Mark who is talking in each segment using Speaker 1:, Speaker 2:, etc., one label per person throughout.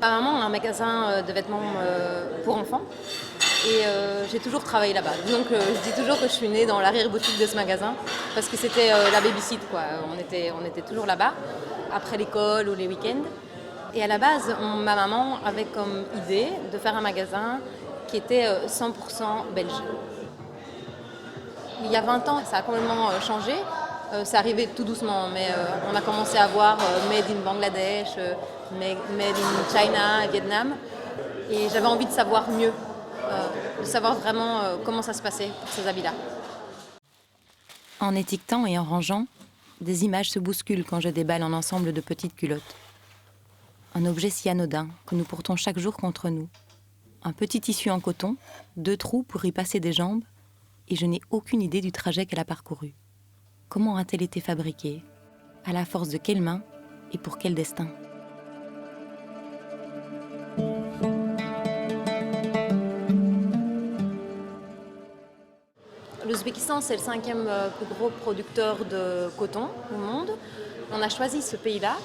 Speaker 1: Ma maman a un magasin de vêtements pour enfants et j'ai toujours travaillé là-bas. Donc je dis toujours que je suis née dans l'arrière-boutique de ce magasin parce que c'était la baby-sit, quoi. On était toujours là-bas, après l'école ou les week-ends. Et à la base, ma maman avait comme idée de faire un magasin qui était 100% belge. Il y a 20 ans, ça a complètement changé. C'est arrivé tout doucement, mais on a commencé à voir Made in Bangladesh, Made in China, Vietnam. Et j'avais envie de savoir mieux, de savoir vraiment comment ça se passait pour ces habits-là.
Speaker 2: En étiquetant et en rangeant, des images se bousculent quand je déballe un ensemble de petites culottes. Un objet si anodin que nous portons chaque jour contre nous. Un petit tissu en coton, 2 trous pour y passer des jambes, et je n'ai aucune idée du trajet qu'elle a parcouru. Comment a-t-elle été fabriquée? À la force de quelles mains et pour quel destin?
Speaker 1: L'Ouzbékistan, c'est le 5e plus gros producteur de coton au monde. On a choisi ce pays-là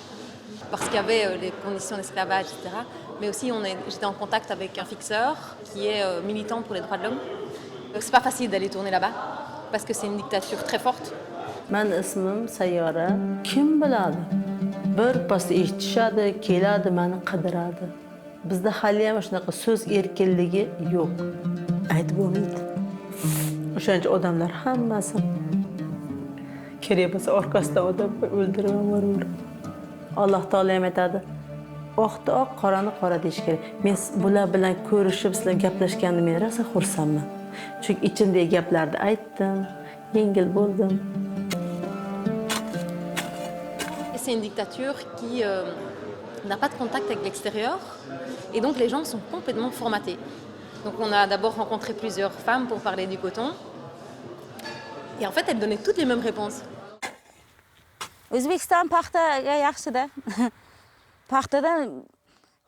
Speaker 1: parce qu'il y avait les conditions d'esclavage, etc. Mais aussi, j'étais en contact avec un fixeur qui est militant pour les droits de l'homme. C'est pas facile d'aller tourner là-bas parce que c'est une dictature très forte.
Speaker 3: Ben ismim Sayyara. Kim biladi? Bir pas eshitishadi, keladi, meni qidiradi. Bizda haliyam shunaqa so'z erkinligi yo'q. Aytib bo'lmaydi. O'shancha odamlar hammasi kerak bo'lsa orqasidan odam o'ldiraman, o'raveradi. Alloh taolam aytadi. Oqni oq, qorani qora deyish kerak. Men bular bilan ko'rishib, sizlar gaplashganimda men rosa xursandman. Chunki ichimdagi gaplarni aytdim, yengil bo'ldim.
Speaker 1: C'est une dictature qui n'a pas de contact avec l'extérieur et donc les gens sont complètement formatés. Donc on a d'abord rencontré plusieurs femmes pour parler du coton et en fait elles donnaient toutes les mêmes réponses.
Speaker 4: O'zbekiston paxtaga yaxshi-da. Paxtadan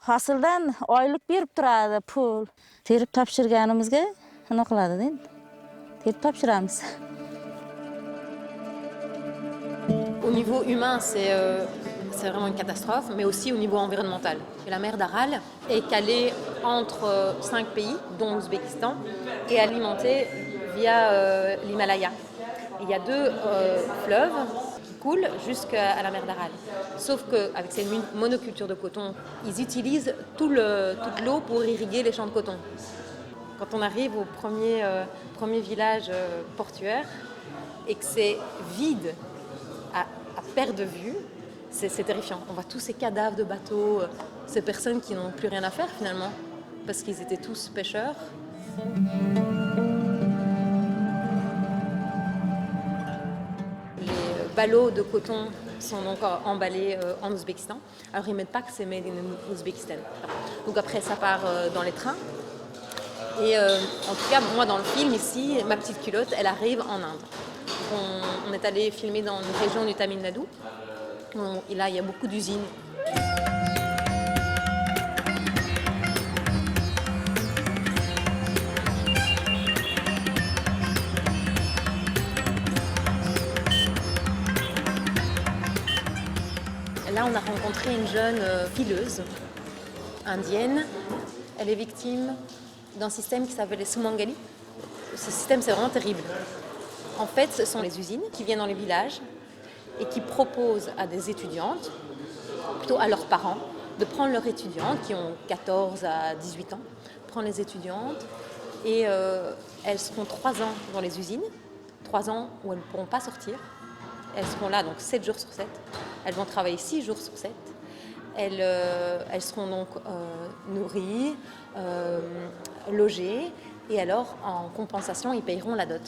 Speaker 4: hosildan oylik berib turadi, pul. Terib topshirganimizga nima qiladi endi? Terib topshiramiz.
Speaker 1: Au niveau humain, c'est vraiment une catastrophe, mais aussi au niveau environnemental. Et la mer d'Aral est calée entre 5 pays, dont l'Ouzbékistan, et alimentée via l'Himalaya. Il y a 2 fleuves qui coulent jusqu'à la mer d'Aral. Sauf qu'avec ces monocultures de coton, ils utilisent toute l'eau pour irriguer les champs de coton. Quand on arrive au premier village portuaire et que c'est vide à perte de vue, c'est terrifiant. On voit tous ces cadavres de bateaux, ces personnes qui n'ont plus rien à faire finalement, parce qu'ils étaient tous pêcheurs. Les ballots de coton sont donc emballés en Ouzbékistan. Alors ils ne mettent pas que c'est made in Ouzbékistan. Donc après ça part dans les trains. Et en tout cas, moi dans le film ici, ma petite culotte, elle arrive en Inde. On est allé filmer dans une région du Tamil Nadu. Et là, il y a beaucoup d'usines. Et là, on a rencontré une jeune fileuse indienne. Elle est victime d'un système qui s'appelle les Sumangali. Ce système, c'est vraiment terrible. En fait, ce sont les usines qui viennent dans les villages et qui proposent à des étudiantes, plutôt à leurs parents, de prendre leurs étudiantes qui ont 14 à 18 ans, prendre les étudiantes et elles seront 3 ans dans les usines, 3 ans où elles ne pourront pas sortir. Elles seront là donc 7 jours sur 7. Elles vont travailler 6 jours sur 7. Elles seront donc nourries, logées et alors en compensation, ils payeront la dot.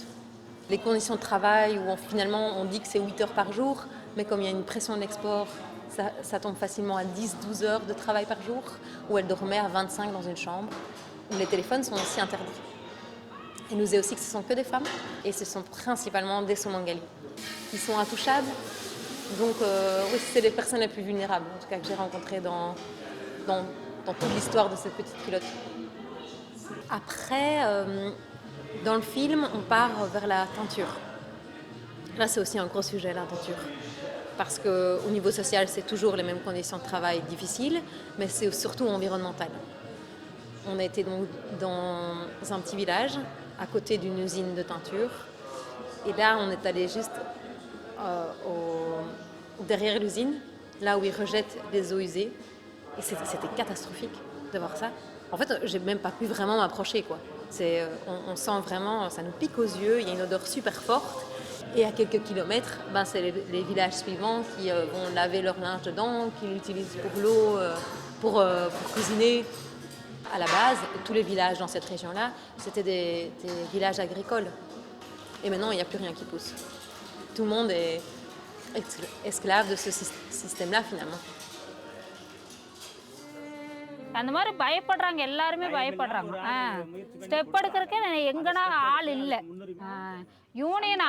Speaker 1: Les conditions de travail où finalement on dit que c'est 8 heures par jour, mais comme il y a une pression de l'export, ça tombe facilement à 10-12 heures de travail par jour, où elle dormait à 25 dans une chambre. Les téléphones sont aussi interdits. Il nous est aussi que ce sont que des femmes, et ce sont principalement des Somangalis. Ils sont intouchables, donc oui, c'est les personnes les plus vulnérables, en tout cas que j'ai rencontrées dans toute l'histoire de cette petite culotte. Après, dans le film, on part vers la teinture. Là, c'est aussi un gros sujet, la teinture. parce qu'au niveau social, c'est toujours les mêmes conditions de travail difficiles, mais c'est surtout environnemental. On a été donc dans un petit village, à côté d'une usine de teinture. Et là, on est allé juste derrière l'usine, là où ils rejettent les eaux usées. Et c'était catastrophique de voir ça. En fait, j'ai même pas pu vraiment m'approcher, quoi. On sent vraiment, ça nous pique aux yeux, il y a une odeur super forte. Et à quelques kilomètres, c'est les villages suivants qui vont laver leur linge dedans, qui l'utilisent pour l'eau, pour cuisiner. À la base, tous les villages dans cette région-là, c'était des villages agricoles. Et maintenant, il n'y a plus rien qui pousse. Tout le monde est esclave de ce système-là, finalement.
Speaker 5: அந்த மாதிரி பயப்படுறாங்க, எல்லாருமே பயப்படுறாங்க. ஸ்டெப் எடுக்கிறதுக்கே எங்கன்னா ஆள் இல்லை. யூனியன்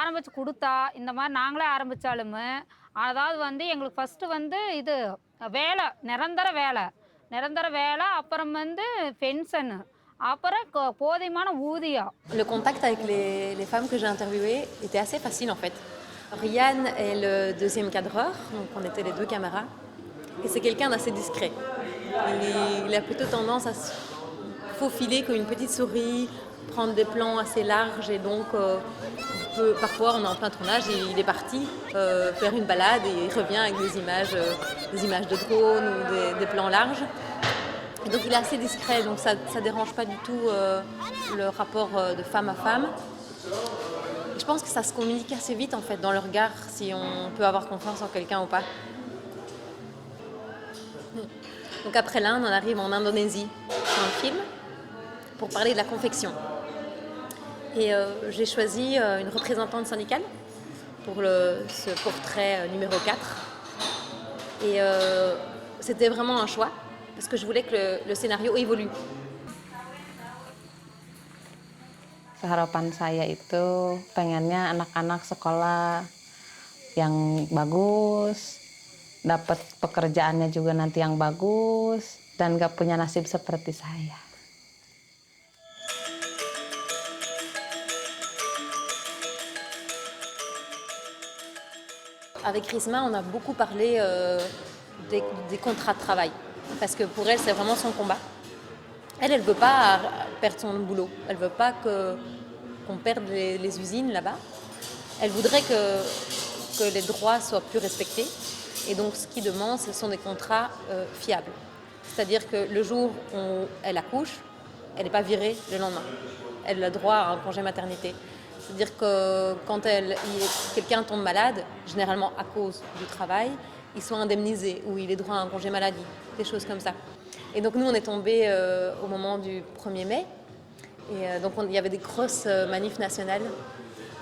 Speaker 5: ஆரம்பிச்சு கொடுத்தா இந்த மாதிரி நாங்களே ஆரம்பித்தாலுமே, அதாவது வந்து எங்களுக்கு ஃபஸ்ட்டு வந்து இது வேலை, நிரந்தர வேலை, அப்புறம் வந்து பென்ஷனு, அப்புறம் போதுமான ஊதியம்.
Speaker 1: Le contact avec les femmes que j'ai interviewées était assez facile en fait. Rian est le deuxième cadreur, donc on était les deux caméras. Et c'est quelqu'un d'assez discret. Il a plutôt tendance à se faufiler comme une petite souris, prendre des plans assez larges et donc parfois on est en plein tournage et il est parti faire une balade et il revient avec des images de drone ou des plans larges. Et donc il est assez discret, donc ça ne dérange pas du tout le rapport de femme à femme. Et je pense que ça se communique assez vite en fait dans le regard si on peut avoir confiance en quelqu'un ou pas. Donc après l'Inde, on arrive en Indonésie dans le film pour parler de la confection. Et j'ai choisi une représentante syndicale pour ce portrait numéro 4. Et c'était vraiment un choix parce que je voulais que le scénario évolue.
Speaker 6: Harapan saya itu pengennya anak-anak sekolah yang bagus, dapat pekerjaannya juga nanti yang bagus, dan gak punya nasib seperti saya.
Speaker 1: Avec Risma, on a beaucoup parlé des contrats de travail. Parce que pour elle, c'est vraiment son combat. Elle ne veut pas perdre son boulot. Elle ne veut pas qu'on perde les usines là-bas. Elle voudrait que les droits soient plus respectés. Et donc, ce qu'ils demandent, ce sont des contrats fiables. C'est-à-dire que le jour où elle accouche, elle n'est pas virée le lendemain. Elle a droit à un congé maternité. C'est-à-dire que quand quelqu'un tombe malade, généralement à cause du travail, ils sont indemnisés ou il est droit à un congé maladie, des choses comme ça. Et donc nous, on est tombés au moment du 1er mai. Et donc il y avait des grosses manifs nationales.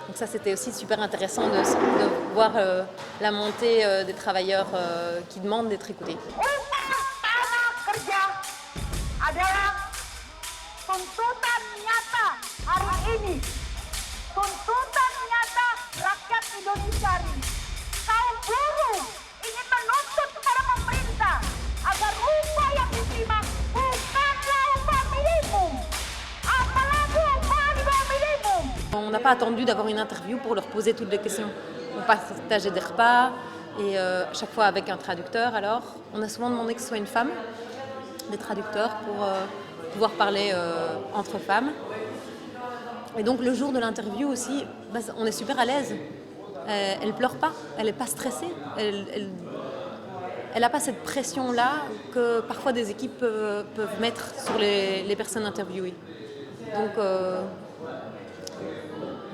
Speaker 1: Donc ça, c'était aussi super intéressant de voir la montée des travailleurs qui demandent d'être écoutés.
Speaker 7: Tuntutan nyata rakyat Indonesia ini. Kaum buruh ingin menuntut kepada pemerintah agar upah yang diterima bukanlah upah minimum, apalagi upah di bawah minimum.
Speaker 1: On n'a pas attendu d'avoir une interview pour leur poser toutes les questions. On partageait des repas et chaque fois avec un traducteur. Alors, on a souvent demandé que ce soit une femme, des traducteurs pour pouvoir parler entre femmes. Et donc le jour de l'interview aussi, on est super à l'aise. Elle ne pleure pas, elle n'est pas stressée. Elle n'a pas cette pression-là que parfois des équipes peuvent mettre sur les personnes interviewées.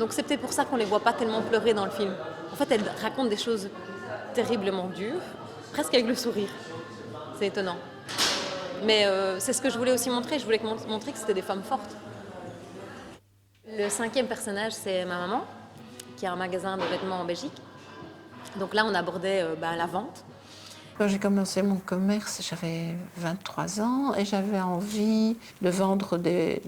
Speaker 1: Donc c'est peut-être pour ça qu'on ne les voit pas tellement pleurer dans le film. En fait, elles racontent des choses terriblement dures, presque avec le sourire. C'est étonnant. Mais c'est ce que je voulais aussi montrer. Je voulais montrer que c'était des femmes fortes. Le 5e personnage, c'est ma maman, qui a un magasin de vêtements en Belgique. Donc là, on abordait la vente.
Speaker 8: Quand j'ai commencé mon commerce, j'avais 23 ans et j'avais envie de vendre des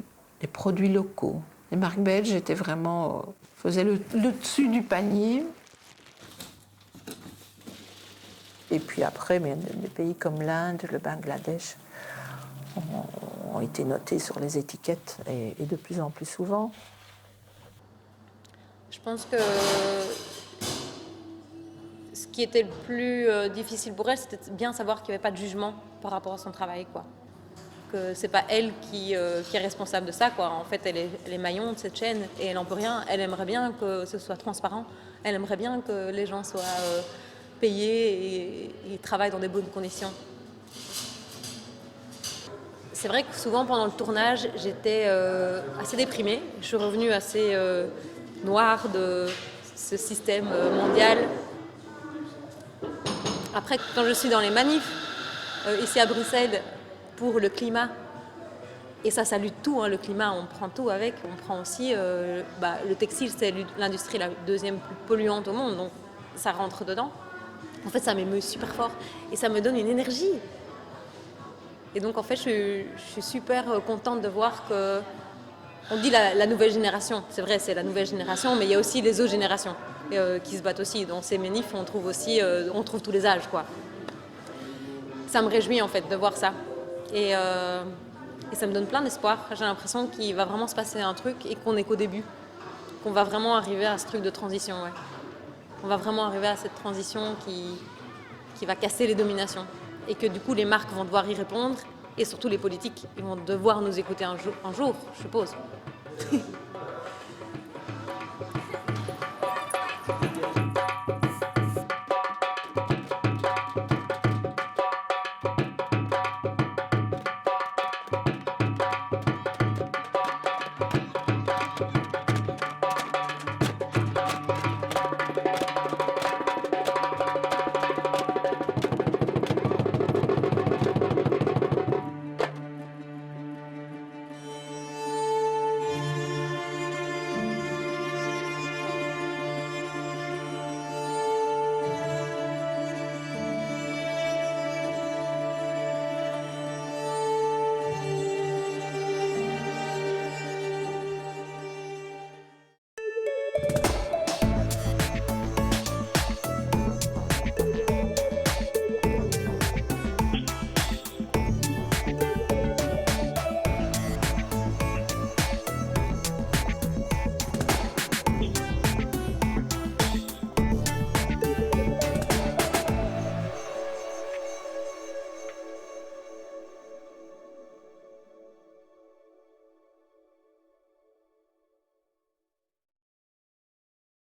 Speaker 8: produits locaux. Les marques belges étaient vraiment, faisaient le dessus du panier. Et puis après, des pays comme l'Inde, le Bangladesh ont été notés sur les étiquettes et de plus en plus souvent.
Speaker 1: Je pense que qui était le plus difficile pour elle, c'était bien savoir qu'il n'y avait pas de jugement par rapport à son travail, quoi. Que c'est pas elle qui est responsable de ça, quoi. En fait, elle est maillon de cette chaîne et elle n'en peut rien. Elle aimerait bien que ce soit transparent. Elle aimerait bien que les gens soient payés et travaillent dans des bonnes conditions. C'est vrai que souvent pendant le tournage, j'étais assez déprimée. Je suis revenue assez noire de ce système mondial. Après, quand je suis dans les manifs, ici à Bruxelles, pour le climat, et ça lutte tout, hein, le climat, on prend tout avec. On prend aussi, le textile, c'est l'industrie la deuxième plus polluante au monde, donc ça rentre dedans. En fait, ça m'émeut super fort et ça me donne une énergie. Et donc, en fait, je suis super contente de voir que... On dit la nouvelle génération, c'est vrai, c'est la nouvelle génération, mais il y a aussi les autres générations qui se battent aussi. Dans ces manifs, on trouve aussi, on trouve tous les âges, quoi. Ça me réjouit, en fait, de voir ça. Et ça me donne plein d'espoir. J'ai l'impression qu'il va vraiment se passer un truc et qu'on n'est qu'au début. Qu'on va vraiment arriver à ce truc de transition, ouais. On va vraiment arriver à cette transition qui va casser les dominations. Et que du coup, les marques vont devoir y répondre. Et surtout, les politiques, ils vont devoir nous écouter un jour, je suppose.